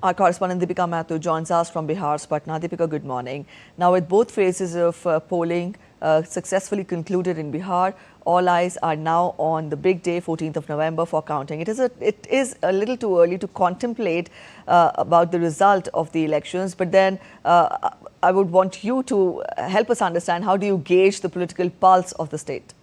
Our correspondent Deepika Mathur joins us from Bihar's Patna. Deepika, good morning. Now, with both phases of polling successfully concluded in Bihar, all eyes are now on the big day, 14th of November, for counting. It is a little too early to contemplate about the result of the elections, but then I would want you to help us understand, how do you gauge the political pulse of the state?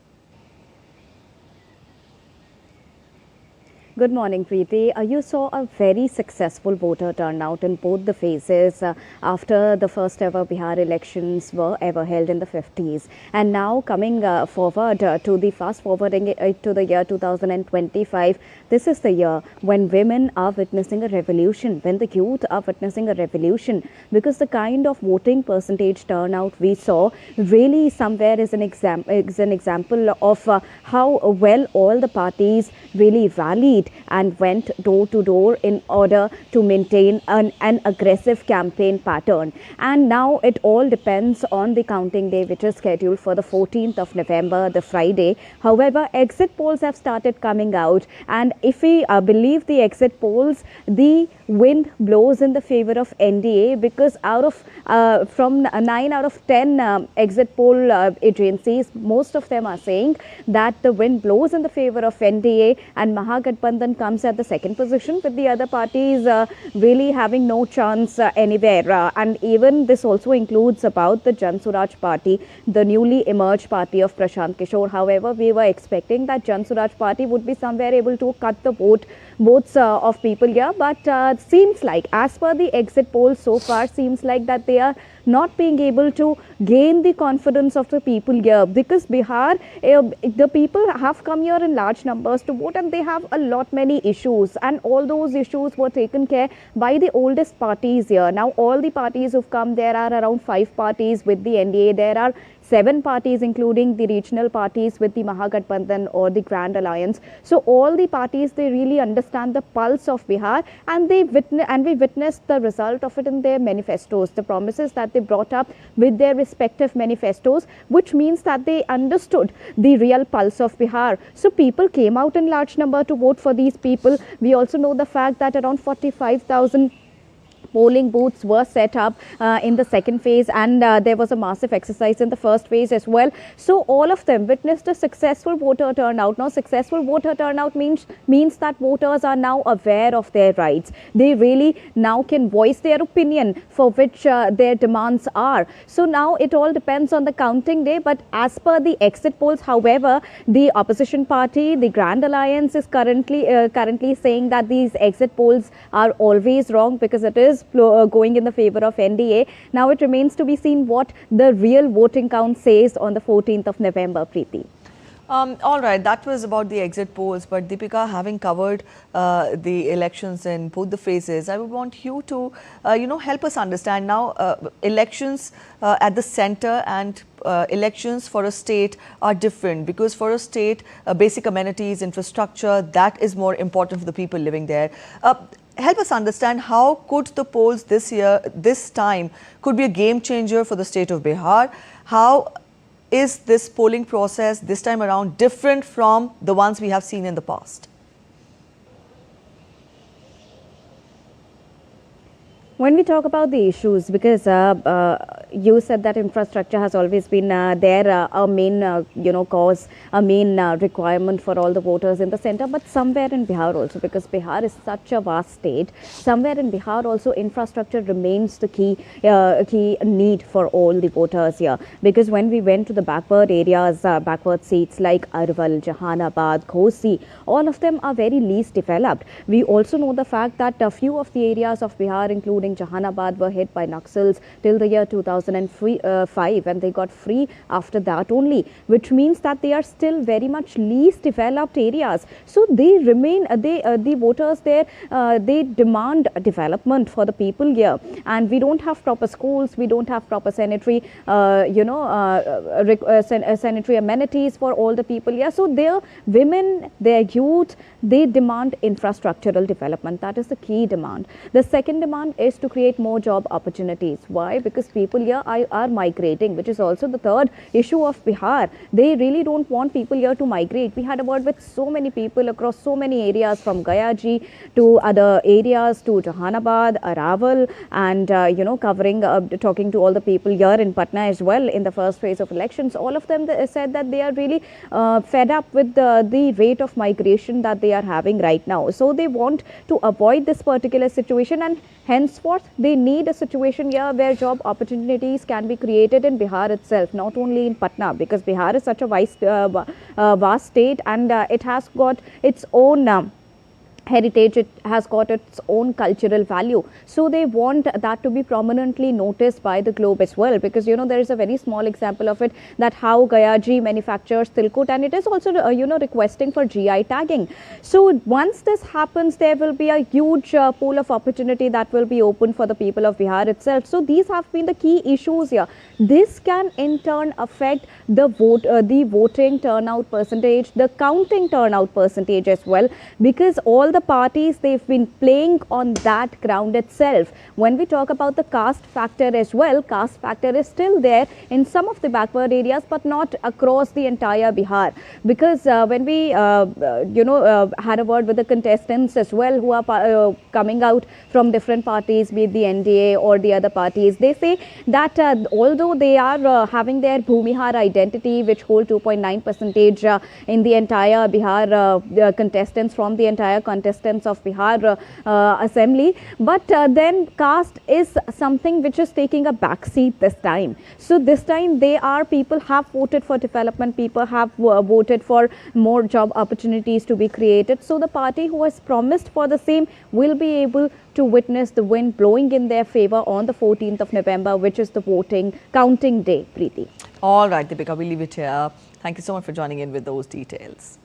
Good morning, Preeti. You saw a very successful voter turnout in both the phases after the first ever Bihar elections were ever held in the 50s. And now coming forward to the fast forwarding to the year 2025, this is the year when women are witnessing a revolution, when the youth are witnessing a revolution, because the kind of voting percentage turnout we saw really somewhere is an example of how well all the parties really rallied and went door to door in order to maintain an aggressive campaign pattern. And now it all depends on the counting day, which is scheduled for the 14th of November, the Friday. However, exit polls have started coming out, and if we believe the exit polls, the wind blows in the favor of NDA, because out of from 9 out of 10 exit poll agencies, most of them are saying that the wind blows in the favor of NDA, and Mahagathbandhan comes at the second position, with the other parties really having no chance anywhere. And even this also includes about the Jan Suraj party, the newly emerged party of Prashant Kishore. However, we were expecting that Jan Suraj party would be somewhere able to cut the votes of people here, but seems like, as per the exit polls so far, seems like that they are not being able to gain the confidence of the people here, because Bihar, the people have come here in large numbers to vote, and they have a lot many issues, and all those issues were taken care by the oldest parties here. Now all the parties who've come, there are around 5 parties with the NDA, there are 7 parties including the regional parties with the Mahagathbandhan or the Grand Alliance. So all the parties, they really understand the pulse of Bihar, and we witnessed the result of it in their manifestos, the promises that they brought up with their respective manifestos, which means that they understood the real pulse of Bihar. So people came out in large number to vote for these people. We also know the fact that around 45,000 polling booths were set up in the second phase, and there was a massive exercise in the first phase as well. So all of them witnessed a successful voter turnout. Now successful voter turnout means that voters are now aware of their rights. They really now can voice their opinion for which their demands are. So now it all depends on the counting day, but as per the exit polls, however, the opposition party, the Grand Alliance, is currently saying that these exit polls are always wrong, because it is going in the favor of NDA. Now it remains to be seen what the real voting count says on the 14th of November, Preeti. All right, that was about the exit polls, but Deepika, having covered the elections in both the phases, I would want you to, help us understand now elections at the center and elections for a state are different, because for a state, basic amenities, infrastructure, that is more important for the people living there. Help us understand, how could the polls this time could be a game changer for the state of Bihar? How is this polling process this time around different from the ones we have seen in the past? When we talk about the issues, because you said that infrastructure has always been a main cause, a main requirement for all the voters in the center, but somewhere in Bihar also, because Bihar is such a vast state, somewhere in Bihar also infrastructure remains the key need for all the voters here. Because when we went to the backward areas, backward seats like Arwal, Jahanabad, Ghosi, all of them are very least developed. We also know the fact that a few of the areas of Bihar, including Jahanabad, were hit by Naxals till the year 2005, and they got free after that only, which means that they are still very much least developed areas. So they remain, the voters there, they demand development for the people here, and we don't have proper schools, we don't have proper sanitary, sanitary amenities for all the people here. So their women, their youth, they demand infrastructural development. That is the key demand. The second demand is to create more job opportunities. Why? Because people here here are migrating, which is also the third issue of Bihar. They really don't want people here to migrate. We had a word with so many people across so many areas, from Gayaji to other areas to Jahanabad, Araval, and covering, talking to all the people here in Patna as well in the first phase of elections. All of them said that they are really fed up with the rate of migration that they are having right now. So they want to avoid this particular situation, and henceforth they need a situation here where job opportunities can be created in Bihar itself, not only in Patna, because Bihar is such a vast state, and it has got its own heritage, it has got its own cultural value. So they want that to be prominently noticed by the globe as well, because there is a very small example of it, that how Gayaji manufactures Tilkut, and it is also requesting for GI tagging. So once this happens, there will be a huge pool of opportunity that will be open for the people of Bihar itself. So these have been the key issues here. This can in turn affect the voting turnout percentage, the counting turnout percentage as well, because all the parties, they've been playing on that ground itself. When we talk about the caste factor as well, caste factor is still there in some of the backward areas, but not across the entire Bihar. Because when we had a word with the contestants as well, who are coming out from different parties, be it the NDA or the other parties, they say that although they are having their Bhumihar identity, which hold 2.9% in the entire Bihar contestants, from the entire contestants of Bihar Assembly, but then caste is something which is taking a backseat this time. So this time people have voted for development, people have voted for more job opportunities to be created. So the party who has promised for the same will be able to witness the wind blowing in their favor on the 14th of November, which is the counting day, Preeti. All right, Deepika, we'll leave it here. Thank you so much for joining in with those details.